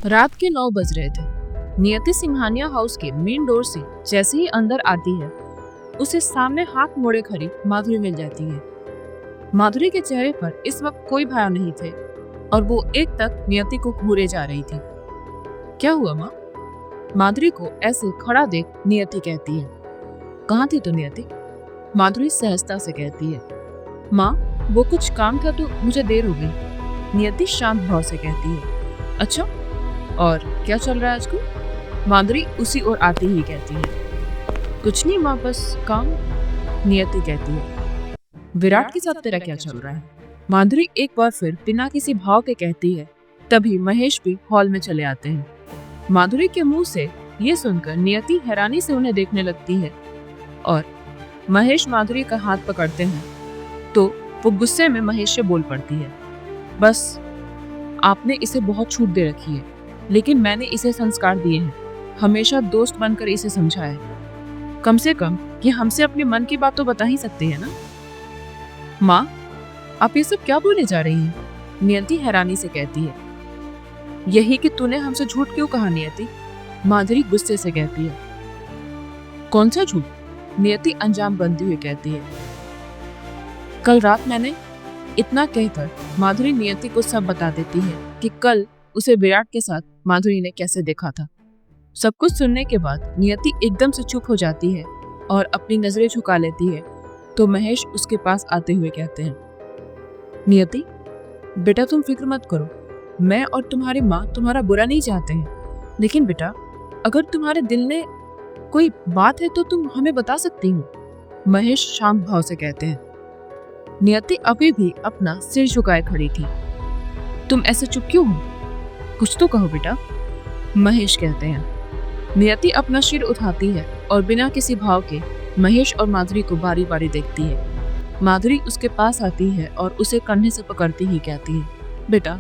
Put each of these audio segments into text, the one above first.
रात के 9 बज रहे थे। नियति सिंघानिया हाउस के मेन डोर से जैसे ही अंदर आती है, उसे सामने हाथ मोड़े खड़ी माधुरी मिल जाती है। माधुरी के चेहरे पर इस वक्त कोई भाव नहीं थे और वो एक तक नियति को घूरे जा रही थी। क्या हुआ माँ? माधुरी को ऐसे खड़ा देख नियति कहती है। कहाँ थी तू नियति? माधुरी सहजता से कहती है। माँ, वो कुछ काम था तो मुझे देर हो गई। नियति शांत भाव से कहती है। अच्छा, और क्या चल रहा है आजकल? माधुरी उसी ओर आती ही कहती है। कुछ नहीं माँ, बस काम। नियति कहती है। विराट के साथ तेरा क्या चल रहा है? माधुरी एक बार फिर बिना किसी भाव के कहती है। तभी महेश भी हॉल में चले आते हैं। माधुरी के मुंह से ये सुनकर नियति हैरानी से उन्हें देखने लगती है और महेश माधुरी का हाथ पकड़ते हैं तो वो गुस्से में महेश से बोल पड़ती है। बस, आपने इसे बहुत छूट दे रखी है, लेकिन मैंने इसे संस्कार दिए हैं, हमेशा दोस्त बनकर इसे समझा है। कम से कम ये हमसे अपने मन की बात तो बता ही सकते हैं ना। माँ, आप ये सब क्या बोलने जा रही हैं? नियति हैरानी से कहती है। यही कि तूने हमसे झूठ क्यों कहा नियति? माधुरी गुस्से से कहती है। कौन सा झूठ? नियति अंजाम बनती हुई कहती है। कल रात मैंने इतना कहकर माधुरी नियति को सब बता देती है कि कल उसे विराट के साथ माधुरी ने कैसे देखा था। सब कुछ सुनने के बाद नियति एकदम से चुप हो जाती है और अपनी नजरें झुका लेती है तो महेश उसके पास आते हुए कहते हैं। नियति, बेटा तुम फिक्र मत करो, मैं और तुम्हारी माँ तुम्हारा बुरा नहीं चाहते हैं, लेकिन बेटा अगर तुम्हारे दिल में कोई बात है तो तुम हमें बता सकती हो। महेश शांत भाव से कहते हैं। नियति अभी भी अपना सिर झुकाए खड़ी थी। तुम ऐसे चुप क्यों हो? कुछ तो कहो बेटा। महेश कहते हैं। नियति अपना सिर उठाती है और बिना किसी भाव के महेश और माधुरी को बारी बारी देखती है। माधुरी उसके पास आती है और उसे कंधे से पकड़ती ही कहती है। बेटा,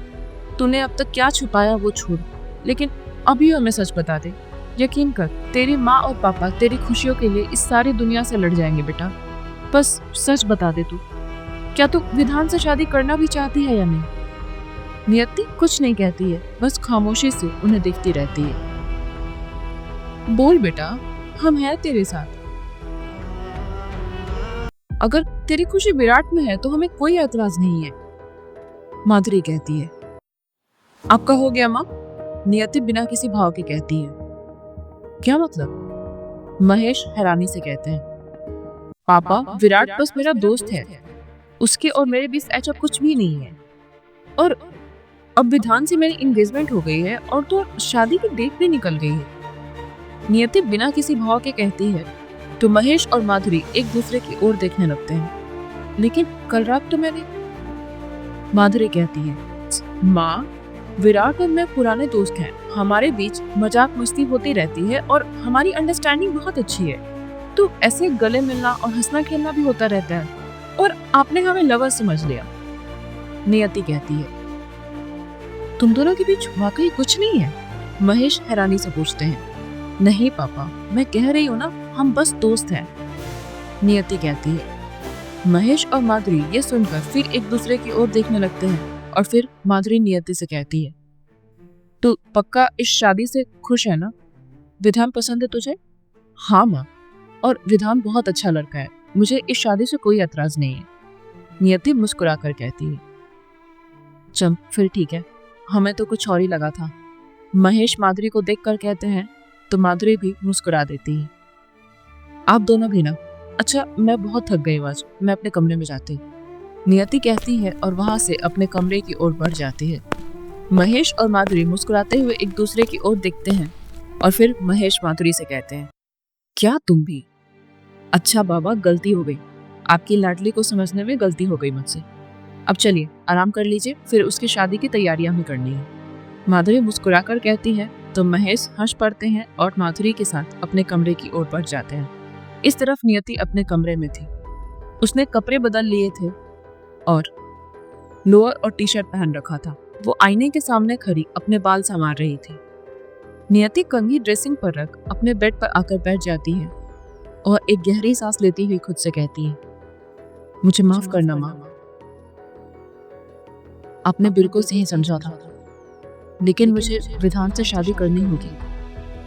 तूने अब तक क्या छुपाया वो छोड़, लेकिन अभी हमें सच बता दे। यकीन कर, तेरी माँ और पापा तेरी खुशियों के लिए इस सारी दुनिया से लड़ जाएंगे बेटा। बस सच बता दे तू, क्या तू विधान से शादी करना भी चाहती है या नहीं? नियति कुछ नहीं कहती है, बस खामोशी से उन्हें देखती रहती है। बोल बेटा, हम हैं तेरे साथ। अगर तेरी खुशी विराट में है तो हमें कोई एतराज नहीं है, माधुरी कहती है। आपका हो गया माँ? नियति बिना किसी भाव के कहती है। क्या मतलब? महेश हैरानी से कहते हैं। पापा, विराट बस मेरा दोस्त है, उसके और मेरे बीच ऐसा कुछ भी नहीं है। और अब विधान से मेरी एंगेजमेंट हो गई है और तो शादी की डेट भी निकल गई है। नियति बिना किसी भाव के कहती है तो महेश और माधुरी एक दूसरे की ओर देखने लगते हैं। लेकिन कल रात तो मैंने, माधुरी कहती है। माँ, विराट और मैं पुराने दोस्त हैं, हमारे बीच मजाक मस्ती होती रहती है और हमारी अंडरस्टैंडिंग बहुत अच्छी है, तो ऐसे गले मिलना और हंसना खेलना भी होता रहता है, और आपने हमें लवर समझ लिया। नियति कहती है। तुम दोनों के बीच वाकई कुछ नहीं है? महेश हैरानी से पूछते हैं। नहीं पापा, मैं कह रही हूँ ना, हम बस दोस्त हैं, नियति कहती है। महेश और माधुरी ये सुनकर फिर एक दूसरे की ओर देखने लगते हैं और फिर माधुरी नियति से कहती है। तू पक्का इस शादी से खुश है ना? विधान पसंद है तुझे? हाँ माँ, और विधान बहुत अच्छा लड़का है, मुझे इस शादी से कोई एतराज नहीं है, नियति मुस्कुराकर कहती है। चल फिर ठीक है, हमें तो कुछ और ही लगा था, महेश माधुरी को देखकर कहते हैं तो माधुरी भी मुस्कुरा देती है। आप दोनों भी ना? अच्छा, मैं बहुत थक गई आज, मैं अपने कमरे में जाती हूँ, नियति कहती है और वहां से अपने कमरे की ओर बढ़ जाती है। महेश और माधुरी मुस्कुराते हुए एक दूसरे की ओर देखते हैं और फिर महेश माधुरी से कहते हैं। क्या तुम भी? अच्छा बाबा, गलती हो गई, आपकी लाडली को समझने में गलती हो गई मुझसे। अब चलिए आराम कर लीजिए, फिर उसकी शादी की तैयारियां भी करनी है, माधुरी मुस्कुराकर कहती है तो महेश हंस पड़ते हैं और माधुरी के साथ अपने कमरे की ओर बढ़ जाते हैं। इस तरफ नियति अपने कमरे में थी। उसने कपड़े बदल लिए थे और लोअर और टी शर्ट पहन रखा था। वो आईने के सामने खड़ी अपने बाल संवार रही थी। नियति कंघी ड्रेसिंग पर रख अपने बेड पर आकर बैठ जाती है और एक गहरी सांस लेती हुई खुद से कहती है। मुझे माफ करना माँ, आपने बिल्कुल सही समझा था। लेकिन मुझे विधान से शादी करनी होगी,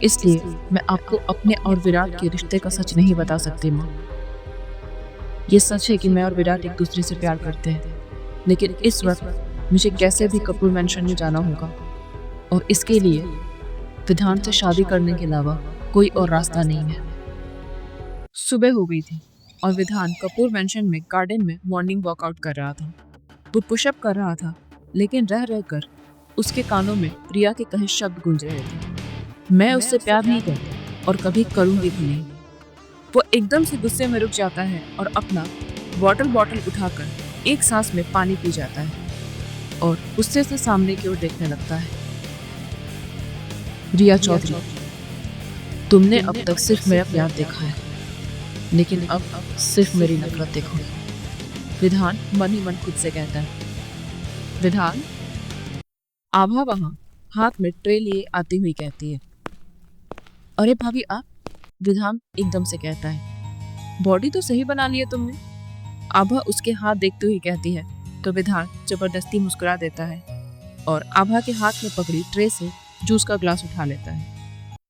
इसलिए मैं आपको अपने और विराट के रिश्ते का सच नहीं बता सकती माँ। ये सच है कि मैं और विराट एक दूसरे से प्यार करते हैं, लेकिन इस वक्त मुझे कैसे भी कपूर मैंशन में जाना होगा और इसके लिए विधान से शादी करने के अलावा कोई और रास्ता नहीं है। सुबह हो गई थी और विधान कपूर मैंशन में गार्डन में मॉर्निंग वॉकआउट कर रहा था। वो पुशअप कर रहा था, लेकिन रह रहकर उसके कानों में रिया के कहे शब्द गूंज रहे थे। मैं उससे प्यार नहीं करता और कभी करूंगी भी नहीं। वो एकदम से गुस्से में रुक जाता है और अपना बॉटल उठाकर एक सांस में पानी पी जाता है और गुस्से से सामने की ओर देखने लगता है। रिया चौधरी, तुमने अब तक सिर्फ मेरा प्यार देखा है, लेकिन अब सिर्फ मेरी नफरत देखो। विधान मन ही मन खुद से कहता है। विधान, आभा वहां हाथ में ट्रे लिए आती हुई कहती है। अरे भाभी आप, विधान एकदम से कहता है। बॉडी तो सही बना ली है तुमने, आभा उसके हाथ देखते हुए कहती है। तो विधान जबरदस्ती मुस्कुरा देता है और आभा के हाथ में पकड़ी ट्रे से जूस का ग्लास उठा लेता है।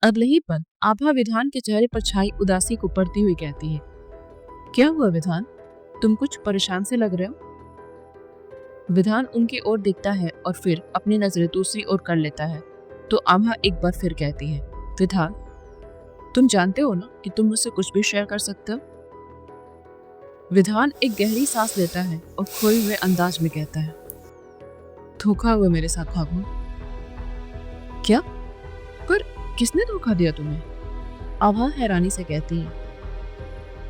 अगले ही पल आभा विधान के चेहरे पर छाई उदासी को पढ़ती हुई कहती है, क्या हुआ विधान, तुम कुछ परेशान से लग रहे हो? विधान उनकी ओर देखता है और फिर अपनी नजरें दूसरी ओर कर लेता है। तो आभा एक बार फिर कहती है, विधान तुम जानते हो ना कि तुम मुझसे कुछ भी शेयर कर सकते हो। विधान एक गहरी सांस लेता है और खोए हुए अंदाज में कहता है, धोखा हुआ मेरे साथ भागो। क्या? पर किसने धोखा दिया तुम्हें? आभा हैरानी से कहती है।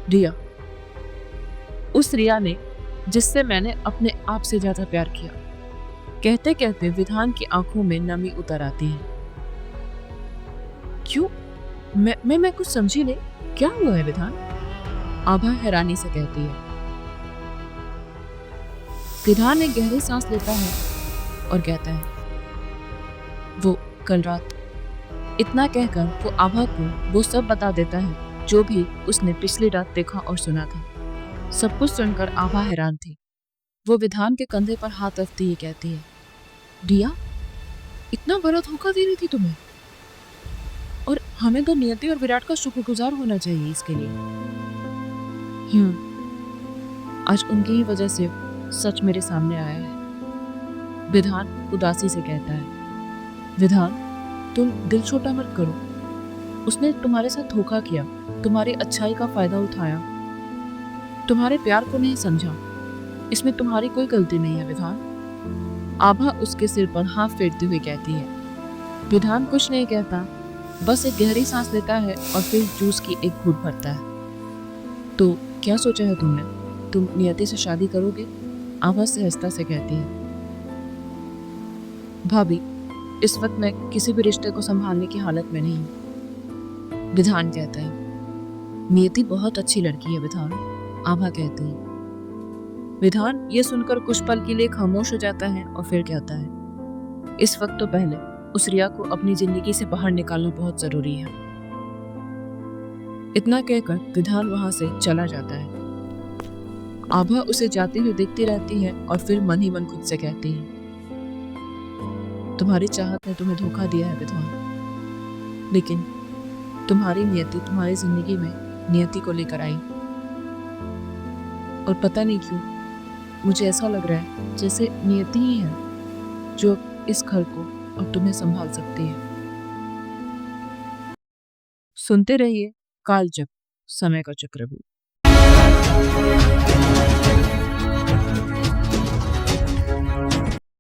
रिया, उस रिया ने जिससे मैंने अपने आप से ज्यादा प्यार किया। कहते कहते विधान की आंखों में नमी उतर आती है। क्यों? मैं कुछ समझी नहीं, क्या हुआ है विधान? आभा हैरानी से कहती है। विधान एक गहरी सांस लेता है और कहता है, वो कल रात। इतना कहकर वो आभा को वो सब बता देता है जो भी उसने पिछली रात देखा और सुना था। सब कुछ सुनकर आभा हैरान थी। वो विधान के कंधे पर हाथ रखती ही कहती है, रिया इतना बड़ा धोखा दे रही थी तुम्हें, और हमें तो नियति और विराट का शुक्रगुजार होना चाहिए इसके लिए। आज उनकी ही वजह से सच मेरे सामने आया है। विधान उदासी से कहता है। विधान, तुम दिल छोटा मत करो। उसने तुम्हारे साथ धोखा किया, तुम्हारी अच्छाई का फायदा उठाया, तुम्हारे प्यार को नहीं समझा। इसमें तुम्हारी कोई गलती नहीं है विधान। आभा उसके सिर पर हाथ फेरते हुए कहती है। विधान कुछ नहीं कहता, बस एक गहरी सांस लेता है और फिर जूस की एक घूंट भरता है। तो क्या सोचा है तुमने? तुम नियति से शादी करोगे? आभा सहजता से कहती है। भाभी, इस वक्त मैं किसी भी रिश्ते को संभालने की हालत में नहीं हूँ, विधान कहता है। नियति बहुत अच्छी लड़की है विधान, आभा कहती है। विधान ये सुनकर कुछ पल के लिए खामोश हो जाता है और फिर कहता है, इस वक्त तो पहले उस रिया को अपनी जिंदगी से बाहर निकालना बहुत जरूरी है। इतना कहकर विधान वहां से चला जाता है। आभा उसे जाते हुए देखती रहती है और फिर मन ही मन खुद से कहती है, तुम्हारी चाहत ने तुम्हें धोखा दिया है विधान, लेकिन तुम्हारी नियति तुम्हारी जिंदगी में नियति को लेकर आई। और पता नहीं क्यों मुझे ऐसा लग रहा है जैसे नियति ही है जो इस घर को और तुम्हें संभाल सकती है। सुनते रहिए कालचक्र, समय का चक्रव्यूह।